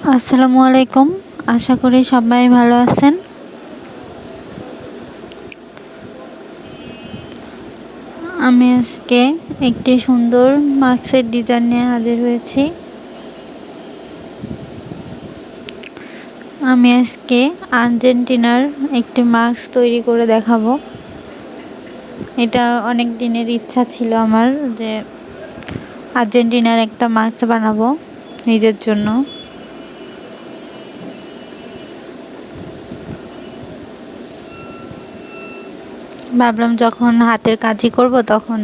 আসসালামু আলাইকুম। আশা করি সবাই ভালো আছেন। আমি আজকে একটি সুন্দর মাস্কের ডিজাইন নিয়ে হাজির হয়েছি। আমি আজকে আর্জেন্টিনার একটি মাস্ক তৈরি করে দেখাবো। এটা অনেক দিনের ইচ্ছা ছিল আমার যে আর্জেন্টিনার একটা মাস্ক বানাবো নিজের জন্য। ভাবলাম যখন হাতের কাজই করব তখন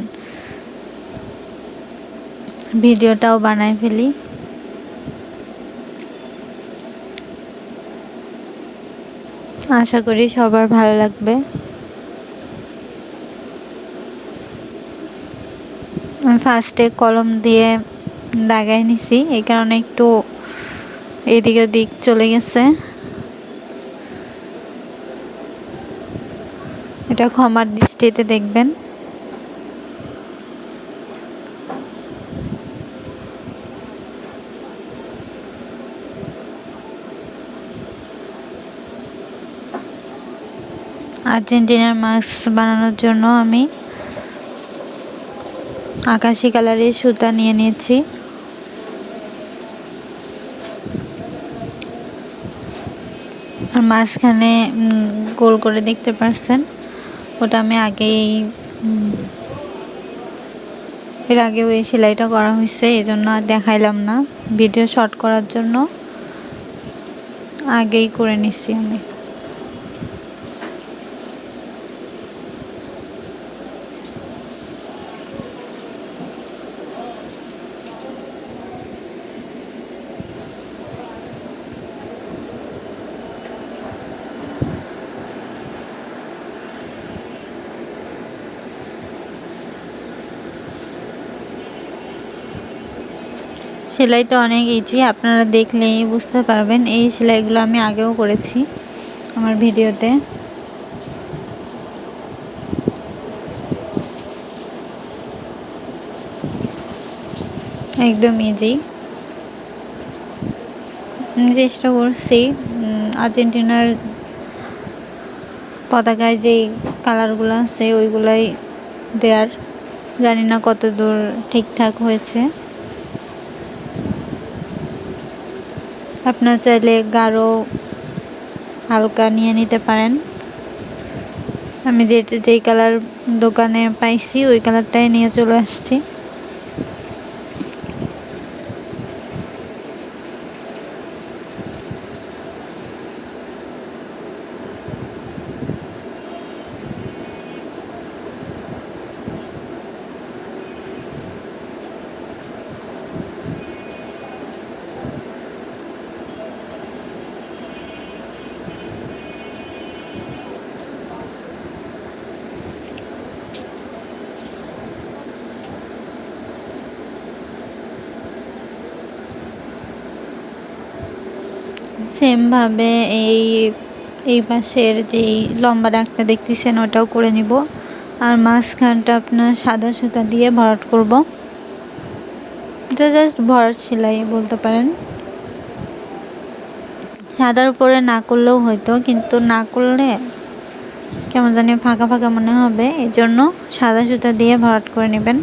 ভিডিওটাও বানাই ফেলি। আশা করি সবার ভালো লাগবে। আমি ফার্স্টে কলম দিয়ে দাগাই নিছি, এই কারণে একটু এদিক ওদিক চলে গেছে। এটা ক্ষমার দৃষ্টিতে দেখবেন। আর্জেন্টিনার মাস্ক বানানোর জন্য আমি আকাশি কালারের সুতা নিয়ে নিয়েছি। আর মাঝখানে গোল করে দেখতে পাচ্ছেন, ওটা আমি এর আগেও এই সেলাইটা করা হয়েছে, এই জন্য আর দেখাইলাম না। ভিডিও শর্ট করার জন্য আগেই করে নিছি আমি। সেলাইটা অনেক ইজি, আপনারা দেখলেই বুঝতে পারবেন। এই সেলাইগুলো আমি আগেও করেছি আমার ভিডিওতে। একদম ইজি। চেষ্টা করছি আর্জেন্টিনার পতাকায় যেই কালারগুলো আছে ওইগুলাই দেয়ার। জানি না কত দূর ঠিকঠাক হয়েছে। আপনারা চাইলে গাঢ় হালকা নিয়ে নিতে পারেন। আমি যেই কালার দোকানে পাইছি ওই কালারটাই নিয়ে চলে আসছি। সেম ভাবে এই পাশের যেই লম্বা দাগটা দেখতেছেন ওটাও করে নিব। আর মাঝখানটা আপনার সাদা সুতা দিয়ে ভরাট করব। এটা জাস্ট ভরাট সেলাই বলতে পারেন। সাদার উপরে না করলেও হয়তো, কিন্তু না করলে কেমন জানি ফাঁকা ফাঁকা মনে হবে, এই জন্য সাদা সুতা দিয়ে ভরাট করে নেবেন।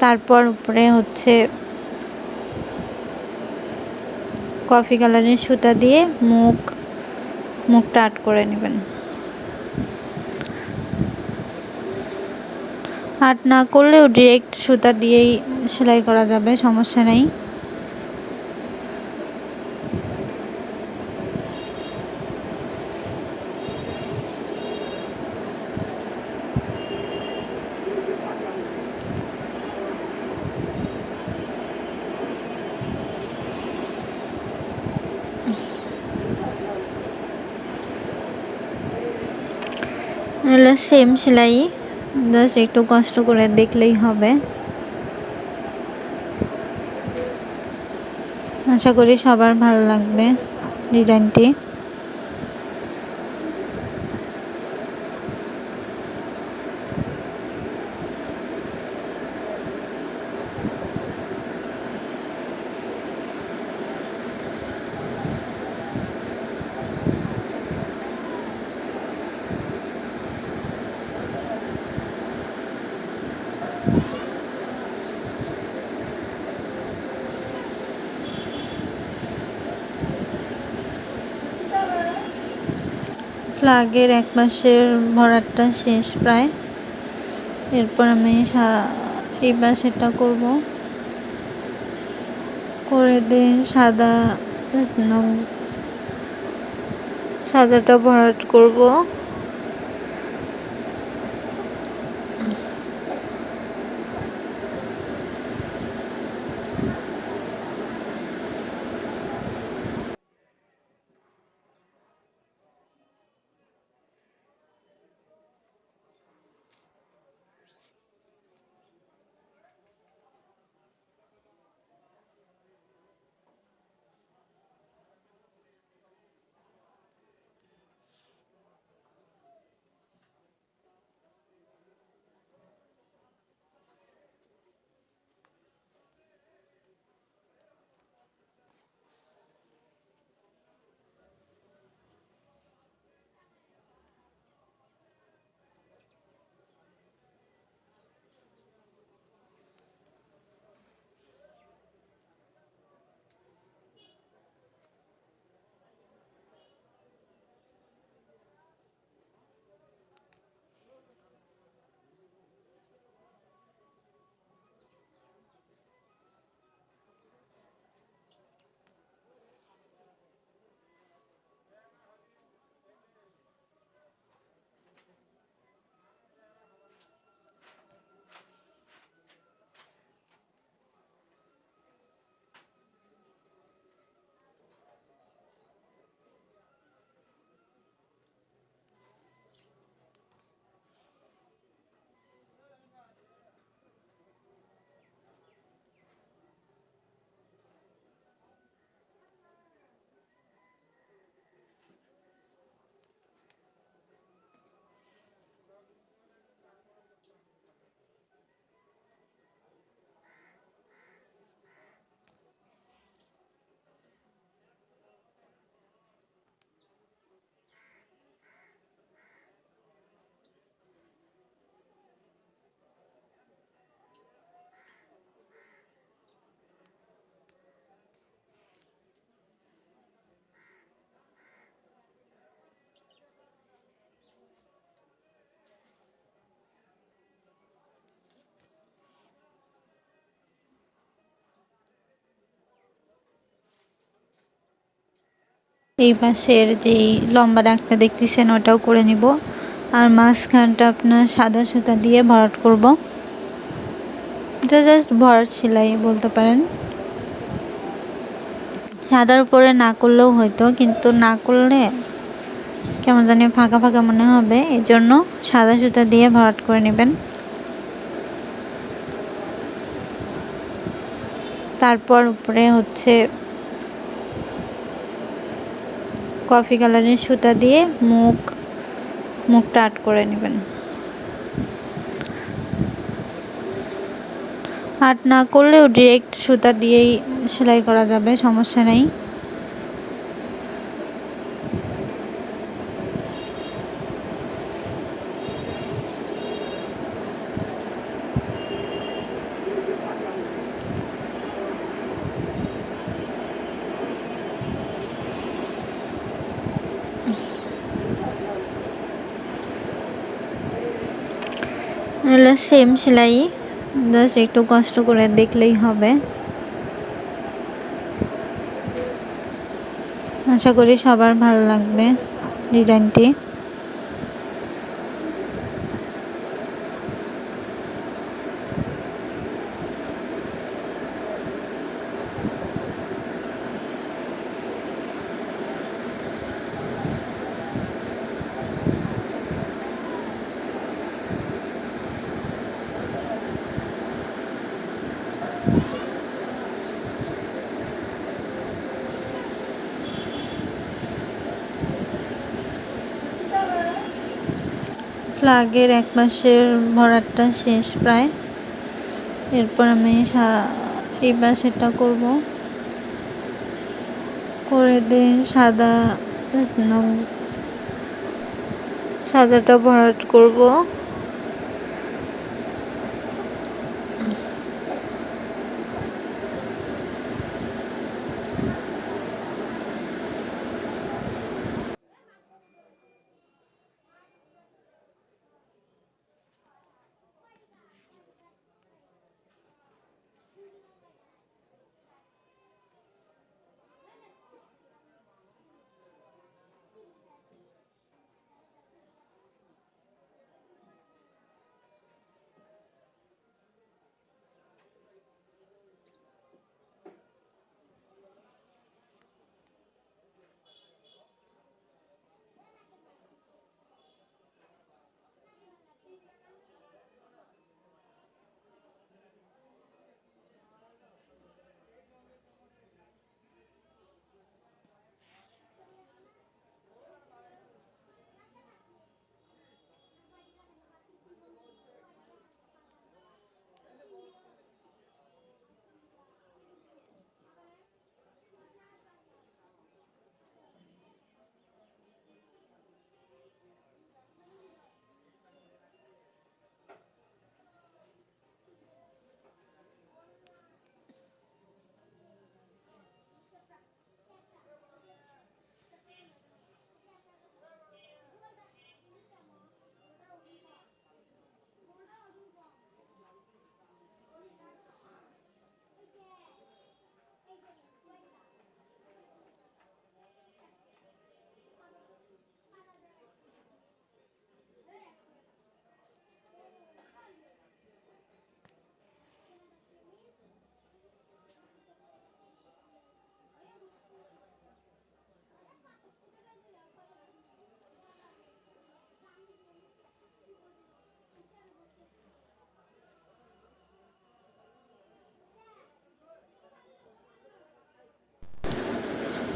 তারপর উপরে হচ্ছে কফি কালারের সুতা দিয়ে মুখটা আর্ট করে নেবেন। আর্ট না করলেও ডিরেক্ট সুতা দিয়েই সেলাই করা যাবে, সমস্যা নেই। এগুলো সেম সেলাই, জাস্ট একটু কষ্ট করে দেখলেই হবে। আশা করি সবার ভালো লাগবে ডিজাইনটি। ফ্লাগের এক পাশের ভরাটটা শেষ প্রায়। এরপর আমি এই পাশেরটা করব, করে দিয়ে সাদাটা ভরাট করব। এই পাশের যেই লম্বা দাগটা দেখতেছেন ওটাও করে নিব। আর মাঝখানটা আপনার সাদা সুতা দিয়ে ভরাট করব। এটা জাস্ট ভরাট সেলাই বলতে পারেন। সাদার উপরে না করলেও হয়তো, কিন্তু না করলে কেমন জানি ফাঁকা ফাঁকা মনে হবে, এই জন্য সাদা সুতা দিয়ে ভরাট করে নেবেন। তারপর উপরে হচ্ছে কফি কালারের সুতা দিয়ে মুখটা আর্ট করে নেবেন। আর্ট না করলেও ডিরেক্ট সুতা দিয়েই সেলাই করা যাবে, সমস্যা নেই। এগুলো সেম সেলাই, জাস্ট একটু কষ্ট করে দেখলেই হবে। আশা করি সবার ভালো লাগবে ডিজাইনটি। ফ্ল্যাগের এক পাশের ভরাটটা শেষ প্রায়। এরপর আমি এই পাশেরটা করব, করে দিয়ে সাদাটা ভরাট করব।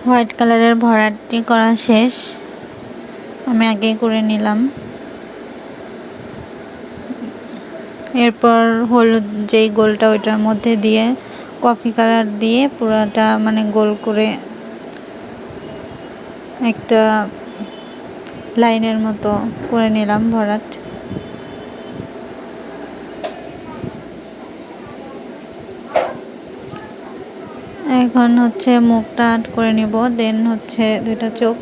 হোয়াইট কালারের ভরাটটি করা শেষ, আমি আগেই করে নিলাম। এরপর হলুদ যেই গোলটা ওইটার মধ্যে দিয়ে কফি কালার দিয়ে পুরাটা মানে গোল করে একটা লাইনের মতো করে নিলাম ভরাট। এখন হচ্ছে মুখটা আর্ট করে নিব, দেন হচ্ছে দুইটা চোখ।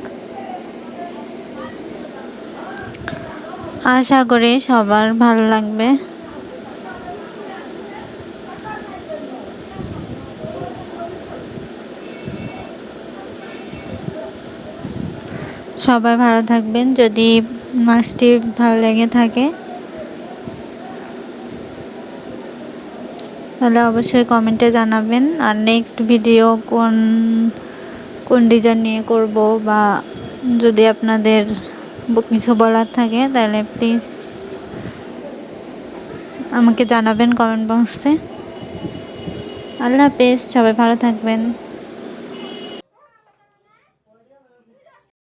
আশা করি সবার ভালো লাগবে। সবাই ভালো থাকবেন। যদি মাছটি ভালো লেগে থাকে তাহলে অবশ্যই কমেন্টে জানাবেন। আর নেক্সট ভিডিও কোন ডিজাইন নিয়ে করব, বা যদি আপনাদের কিছু বলার থাকে তাহলে প্লিজ আমাকে জানাবেন কমেন্ট বক্সে। আল্লাহ হাফেজ, সবাই ভালো থাকবেন।